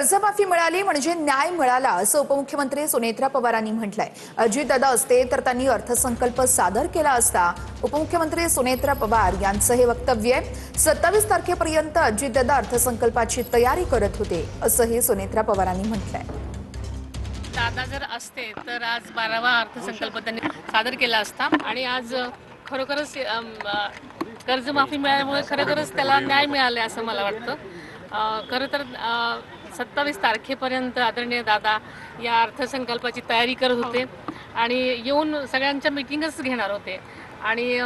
कर्जमाफी मिळाली म्हणजे न्याय मिळाला असं उपमुख्यमंत्री सुनेत्रा पवारांनी म्हटलंय। अजितदादा असते तर त्यांनी अर्थसंकल्प सादर केला असता। उपमुख्यमंत्री सुनेत्रा पवार यांचं हे वक्तव्य आहे। 27 तारखेपर्यंत अजितदादा अर्थसंकल्पाची तयारी करत होते असंही सुनेत्रा पवारांनी म्हटलंय। दादा जर असते तर आज 12वा अर्थसंकल्प त्यांनी सादर केला असता आणि आज खरोखरच कर्जमाफी मिळाल्यामुळे खरोखरच त्याला न्याय मिळाला असं मला वाटतं। खरं तर 27 तारखेपर्यंत आदरणीय दादा या अर्थसंकल्पाची तयारी करत होते आणि येऊन सगळ्यांच्या मीटिंगच घेणार होते आणि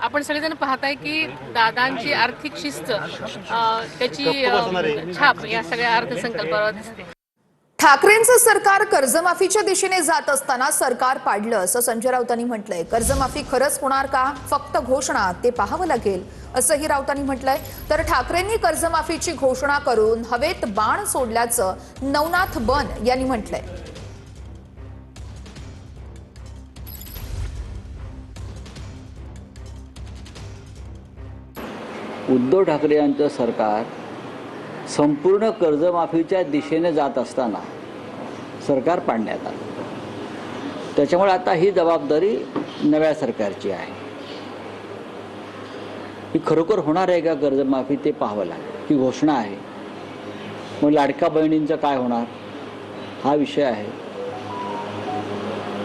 आपण सगळेजण पाहताय की दादांची आर्थिक शिस्त त्याची छाप या सगळ्या अर्थसंकल्पावर दिसते। ठाकरेंचं सरकार कर्जमाफीच्या दिशेने जात असताना सरकार पाडलं असं संजय राऊतांनी म्हटलंय। कर्जमाफी खरंच होणार का, फक्त घोषणा, ते पाहावं लागेल असंही राऊतांनी म्हटलंय। तर ठाकरेंनी कर्जमाफीची घोषणा करून हवेत बाण सोडल्याचं नवनाथ बन यांनी म्हटलंय। उद्धव ठाकरे यांचं सरकार संपूर्ण कर्जमाफीच्या दिशेने जात असताना सरकार पाडण्यात आलं। त्याच्यामुळे आता ही जबाबदारी नव्या सरकारची आहे। ही खरोखर होणार आहे का कर्जमाफी ते पाहावं लागेल। ही घोषणा आहे, मग लाडक्या बहिणींचं काय होणार हा विषय आहे।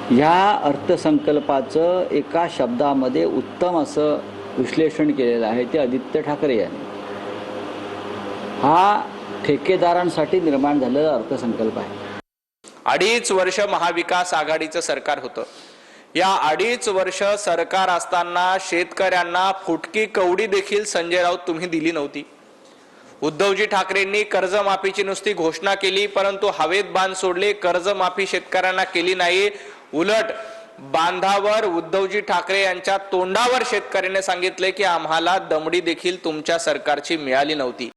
ह्या अर्थसंकल्पाचं एका शब्दामध्ये उत्तम असं विश्लेषण केलेलं आहे ते आदित्य ठाकरे यांनी। हा ठेकेदारांसाठी निर्माण झालेला अर्थसंकल्प आहे। 2.5 वर्ष महाविकास आघाडीचं सरकार होतं। या 2.5 वर्ष सरकार असताना शेतकऱ्यांना फुटकी कवडी देखील संजय राऊत तुम्ही दिली नव्हती। उद्धवजी ठाकरेंनी कर्जमाफीची नुसती घोषणा केली, परंतु हवेत बाण सोडले। कर्जमाफी शेतकऱ्यांना केली नाही, उलट बांधावर उद्धवजी ठाकरे यांच्या तोंडावर शेतकऱ्यांनी सांगितले की आम्हाला दमडी देखील तुमच्या सरकारची मिळाली नव्हती।